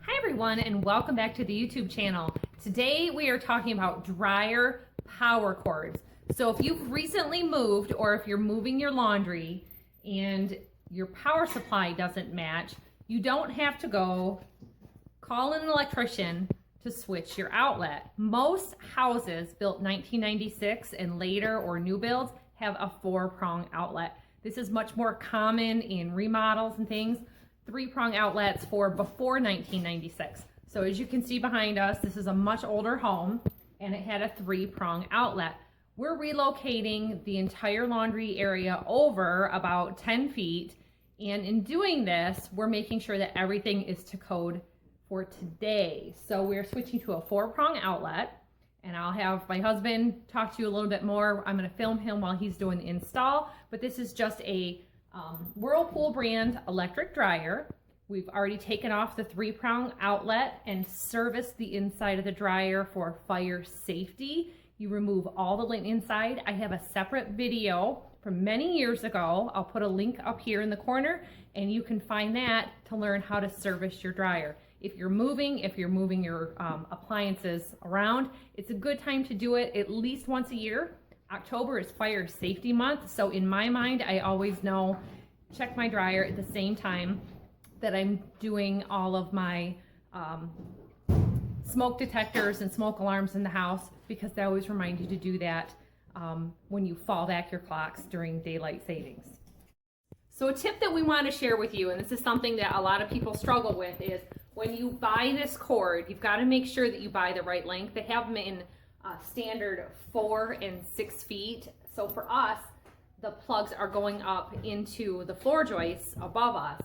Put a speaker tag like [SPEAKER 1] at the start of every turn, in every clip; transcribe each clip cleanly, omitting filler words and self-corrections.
[SPEAKER 1] Hi everyone, and welcome back to the YouTube channel. Today we are talking about dryer power cords. So if you've recently moved or if you're moving your laundry and your power supply doesn't match, you don't have to go call an electrician to switch your outlet. Most houses built 1996 and later or new builds have a 4-prong outlet. This is much more common in remodels and things. 3-prong outlets for before 1996. So as you can see behind us, this is a much older home and it had a 3-prong outlet. We're relocating the entire laundry area over about 10 feet. And in doing this, we're making sure that everything is to code for today. So we're switching to a 4-prong outlet, and I'll have my husband talk to you a little bit more. I'm gonna film him while he's doing the install, but this is just a Whirlpool brand electric dryer. We've already taken off the 3-prong outlet and serviced the inside of the dryer for fire safety. You remove all the lint inside. I have a separate video from many years ago. I'll put a link up here in the corner and you can find that to learn how to service your dryer. If you're moving your appliances around, it's a good time to do it at least once a year. October is fire safety month, so in my mind, I always know, check my dryer at the same time that I'm doing all of my smoke detectors and smoke alarms in the house, because they always remind you to do that when you fall back your clocks during daylight savings. So a tip that we want to share with you, and this is something that a lot of people struggle with, is when you buy this cord, you've got to make sure that you buy the right length. They have them in standard 4 and 6 feet. So for us, the plugs are going up into the floor joists above us.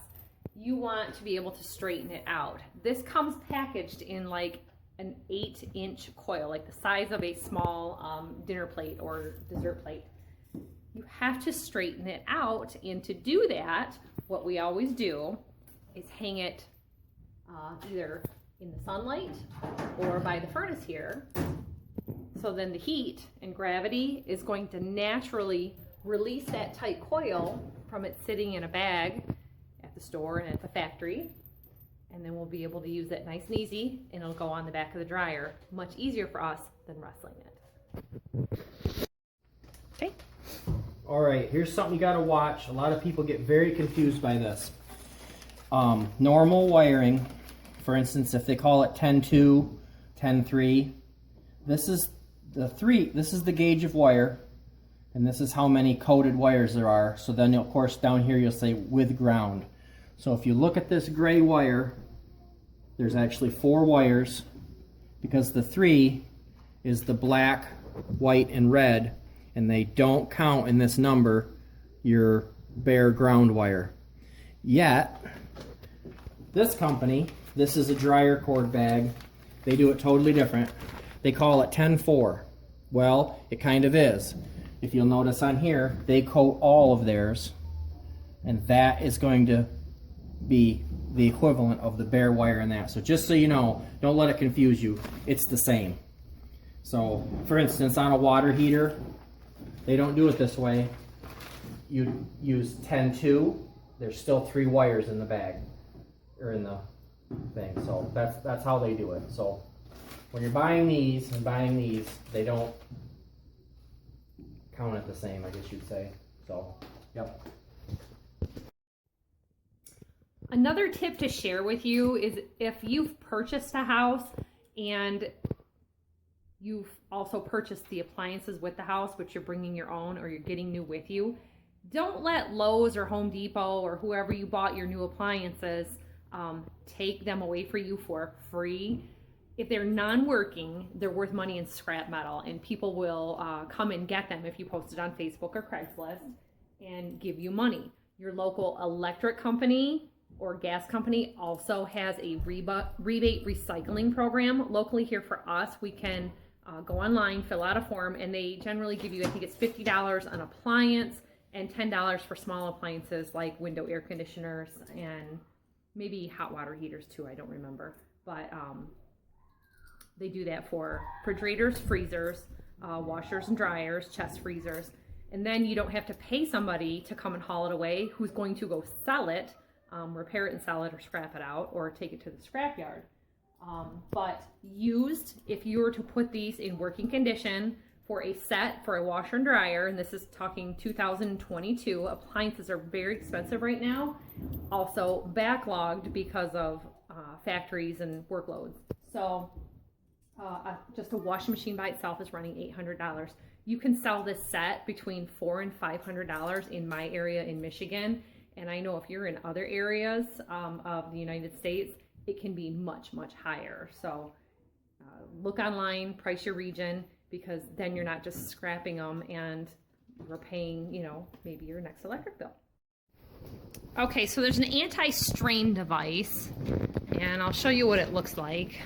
[SPEAKER 1] You want to be able to straighten it out. This comes packaged in like an 8-inch coil, like the size of a small dinner plate or dessert plate. You have to straighten it out, and to do that, what we always do is hang it either in the sunlight or by the furnace here. So then the heat and gravity is going to naturally release that tight coil from it sitting in a bag at the store and at the factory. And then we'll be able to use it nice and easy, and it'll go on the back of the dryer. Much easier for us than wrestling it. Okay.
[SPEAKER 2] All right, here's something you gotta watch. A lot of people get very confused by this. Normal wiring, for instance, if they call it 10-2, 10-3, this is the gauge of wire, and this is how many coded wires there are. So then, of course, down here you'll say with ground. So if you look at this gray wire, there's actually 4 wires, because the 3 is the black, white, and red, and they don't count in this number your bare ground wire. Yet, this company, this is a dryer cord bag, they do it totally different. They call it 10-4. Well, it kind of is. If you'll notice on here, they coat all of theirs, and that is going to be the equivalent of the bare wire in that. So just so you know, don't let it confuse you. It's the same. So, for instance, on a water heater, they don't do it this way. You use 10-2. There's still 3 wires in the bag, or in the thing. So that's how they do it. So when you're buying these and buying these, they don't count it the same, I guess you'd say. So, yep.
[SPEAKER 1] Another tip to share with you is if you've purchased a house and you've also purchased the appliances with the house, which you're bringing your own or you're getting new with you, don't let Lowe's or Home Depot or whoever you bought your new appliances take them away for you for free. If they're non-working, they're worth money in scrap metal, and people will come and get them if you post it on Facebook or Craigslist and give you money. Your local electric company or gas company also has a rebate recycling program. Locally here for us, we can go online, fill out a form, and they generally give you, I think it's $50 an appliance and $10 for small appliances like window air conditioners and maybe hot water heaters too, I don't remember. But they do that for refrigerators, freezers, washers and dryers, chest freezers. And then you don't have to pay somebody to come and haul it away who's going to go sell it, repair it and sell it, or scrap it out, or take it to the scrapyard. But used, if you were to put these in working condition for a set for a washer and dryer, and this is talking 2022, appliances are very expensive right now. Also backlogged because of factories and workloads. So just a washing machine by itself is running $800. You can sell this set between $400 and $500 in my area in Michigan. And I know if you're in other areas of the United States, it can be much, much higher. So look online, price your region, because then you're not just scrapping them and you're paying, you know, maybe your next electric bill. Okay, so there's an anti-strain device, and I'll show you what it looks like.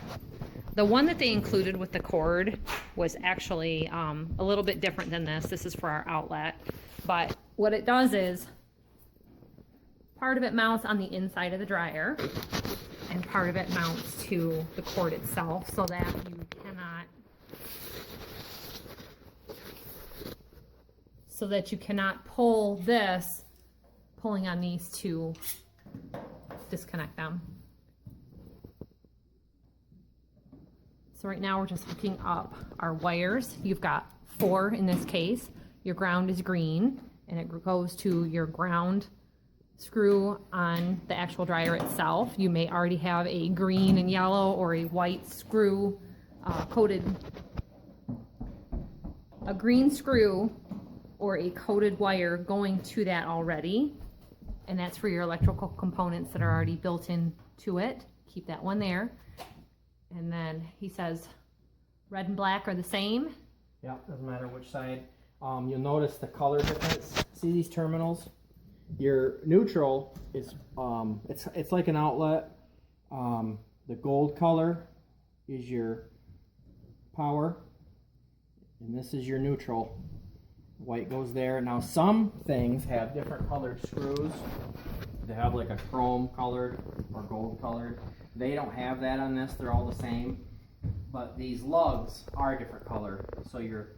[SPEAKER 1] The one that they included with the cord was actually a little bit different than this. This is for our outlet. But what it does is, part of it mounts on the inside of the dryer, and part of it mounts to the cord itself so that you cannot pull this, pulling on these to disconnect them. So right now we're just hooking up our wires. You've got 4 in this case. Your ground is green, and it goes to your ground screw on the actual dryer itself. You may already have a green and yellow or a white screw coated, a green screw or a coated wire going to that already. And that's for your electrical components that are already built into it. Keep that one there. And then he says red and black are the same.
[SPEAKER 2] Yeah, doesn't matter which side. You'll notice the color difference. See these terminals? Your neutral is it's like an outlet. The gold color is your power, and this is your neutral. White goes there. Now some things have different colored screws. They have like a chrome colored or gold colored. They don't have that on this. They're all the same. But these lugs are a different color. So you're,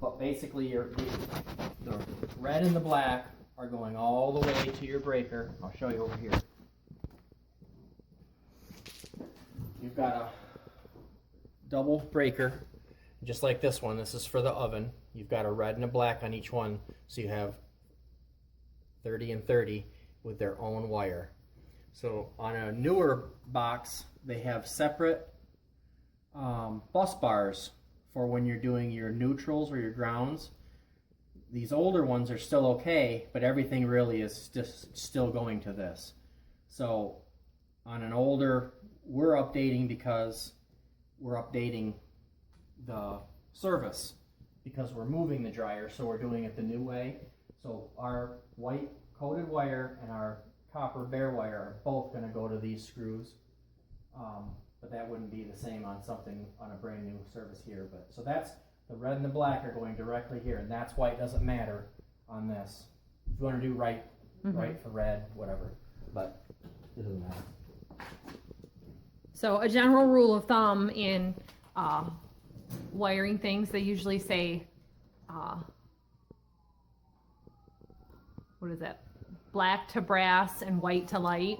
[SPEAKER 2] but basically the red and the black are going all the way to your breaker. I'll show you over here. You've got a double breaker, just like this one. This is for the oven. You've got a red and a black on each one, so you have 30 and 30 with their own wire. So on a newer box, they have separate bus bars for when you're doing your neutrals or your grounds. These older ones are still okay, but everything really is just still going to this. So on an older, we're updating because we're updating the service because we're moving the dryer, so we're doing it the new way. So our white coated wire and our copper bare wire are both going to go to these screws, but that wouldn't be the same on something on a brand new service here. But so that's the red and the black are going directly here, and that's why it doesn't matter on this. If you want to do right for red, whatever, but it doesn't matter.
[SPEAKER 1] So a general rule of thumb in wiring things, they usually say, what is it? Black to brass and white to light.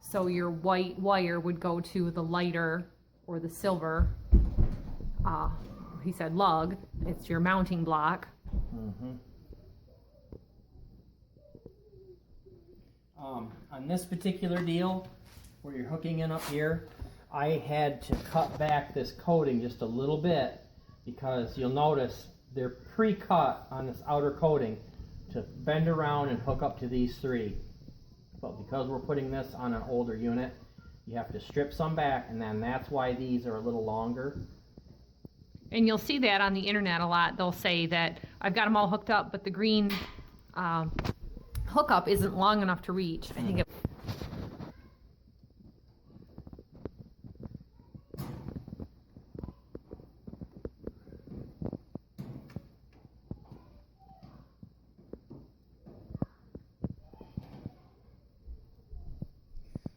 [SPEAKER 1] So your white wire would go to the lighter or the silver. He said lug. It's your mounting block.
[SPEAKER 2] On this particular deal, where you're hooking in up here, I had to cut back this coating just a little bit because you'll notice they're pre-cut on this outer coating to bend around and hook up to these 3. But because we're putting this on an older unit, you have to strip some back, and then that's why these are a little longer.
[SPEAKER 1] And you'll see that on the internet a lot. They'll say that I've got them all hooked up, but the green hookup isn't long enough to reach. I think it.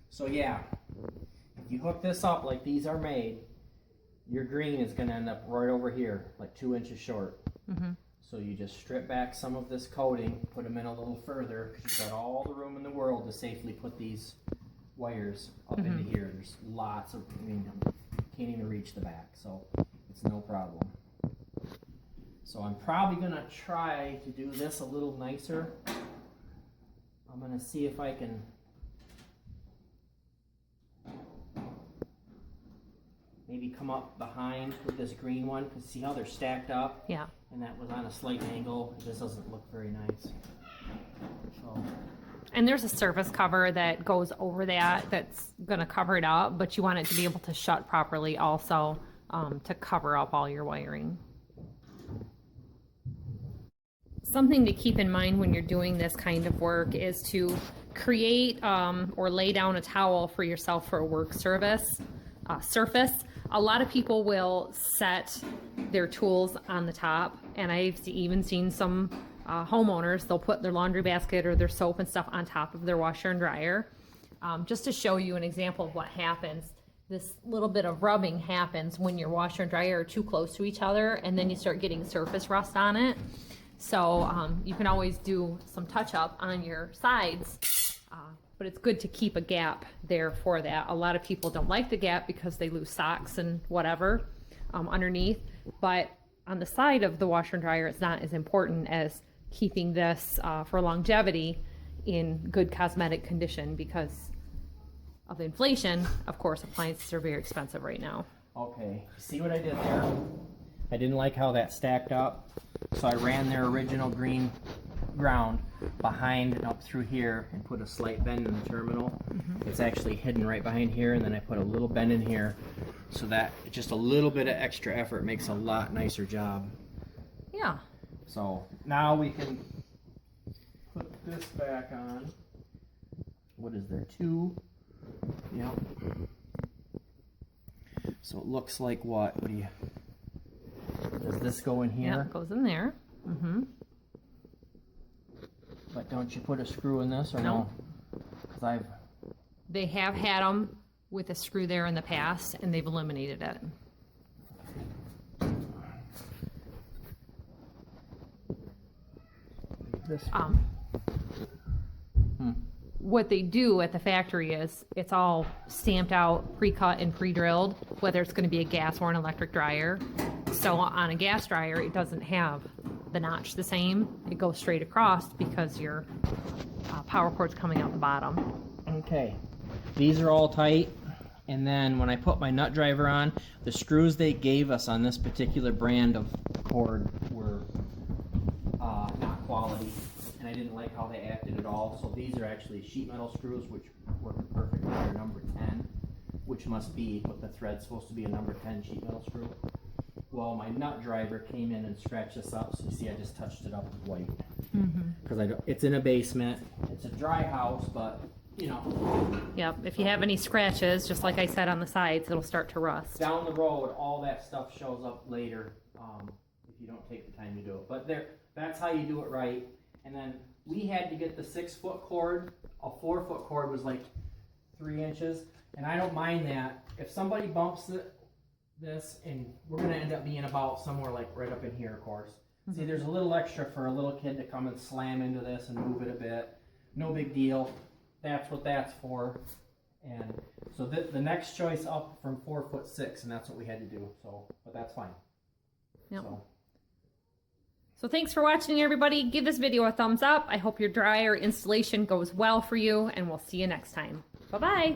[SPEAKER 2] So yeah, if you hook this up like these are made, your green is going to end up right over here, like 2 inches short. So you just strip back some of this coating, put them in a little further, because you've got all the room in the world to safely put these wires up into here. There's lots of, I mean, can't even reach the back, so it's no problem. So I'm probably gonna try to do this a little nicer. I'm gonna see if I can maybe come up behind with this green one, because see how they're stacked up?
[SPEAKER 1] Yeah.
[SPEAKER 2] And that was on a slight angle. This doesn't look very nice. So.
[SPEAKER 1] And there's a surface cover that goes over that that's gonna cover it up, but you want it to be able to shut properly also, to cover up all your wiring. Something to keep in mind when you're doing this kind of work is to create or lay down a towel for yourself for a work surface. A lot of people will set their tools on the top, and I've even seen some homeowners, they'll put their laundry basket or their soap and stuff on top of their washer and dryer. Just to show you an example of what happens, this little bit of rubbing happens when your washer and dryer are too close to each other, and then you start getting surface rust on it. So you can always do some touch up on your sides, but it's good to keep a gap there for that. A lot of people don't like the gap because they lose socks and whatever underneath, but on the side of the washer and dryer, it's not as important as keeping this for longevity in good cosmetic condition. Because of the inflation, of course, appliances are very expensive right now.
[SPEAKER 2] Okay, see what I did there? I didn't like how that stacked up, so I ran their original green ground behind and up through here and put a slight bend in the terminal. It's actually hidden right behind here, and then I put a little bend in here, so that just a little bit of extra effort makes a lot nicer job.
[SPEAKER 1] Yeah.
[SPEAKER 2] So now we can put this back on. What is there, 2? Yep. So it looks like what? What do you? Does this go in here?
[SPEAKER 1] Yeah, it goes in there.
[SPEAKER 2] But don't you put a screw in this or no? Because
[SPEAKER 1] They have had them with a screw there in the past, and they've eliminated it.
[SPEAKER 2] this.
[SPEAKER 1] What they do at the factory is it's all stamped out, pre-cut and pre-drilled, whether it's going to be a gas or an electric dryer. So on a gas dryer, it doesn't have the notch the same. It goes straight across because your power cord's coming out the bottom.
[SPEAKER 2] Okay, these are all tight. And then when I put my nut driver on, the screws they gave us on this particular brand of cord were not quality. And I didn't like how they acted at all. So these are actually sheet metal screws, which work perfectly. They're number 10, which must be what the thread's supposed to be, a number 10 sheet metal screw. Well, my nut driver came in and scratched this up. So you see I just touched it up with white. Because it's in a basement. It's a dry house, but you know.
[SPEAKER 1] Yep, if you have any scratches, just like I said on the sides, it'll start to rust.
[SPEAKER 2] Down the road, all that stuff shows up later if you don't take the time to do it. But that's how you do it right. And then we had to get the 6-foot cord. A 4-foot cord was like 3 inches. And I don't mind that. If somebody bumps this, and we're going to end up being about somewhere like right up in here, of course. See, there's a little extra for a little kid to come and slam into this and move it a bit. No big deal. That's what that's for. And so the next choice up from 4'6", and that's what we had to do. So, but that's fine.
[SPEAKER 1] Yep. So thanks for watching, everybody. Give this video a thumbs up. I hope your dryer installation goes well for you, and we'll see you next time. Bye-bye.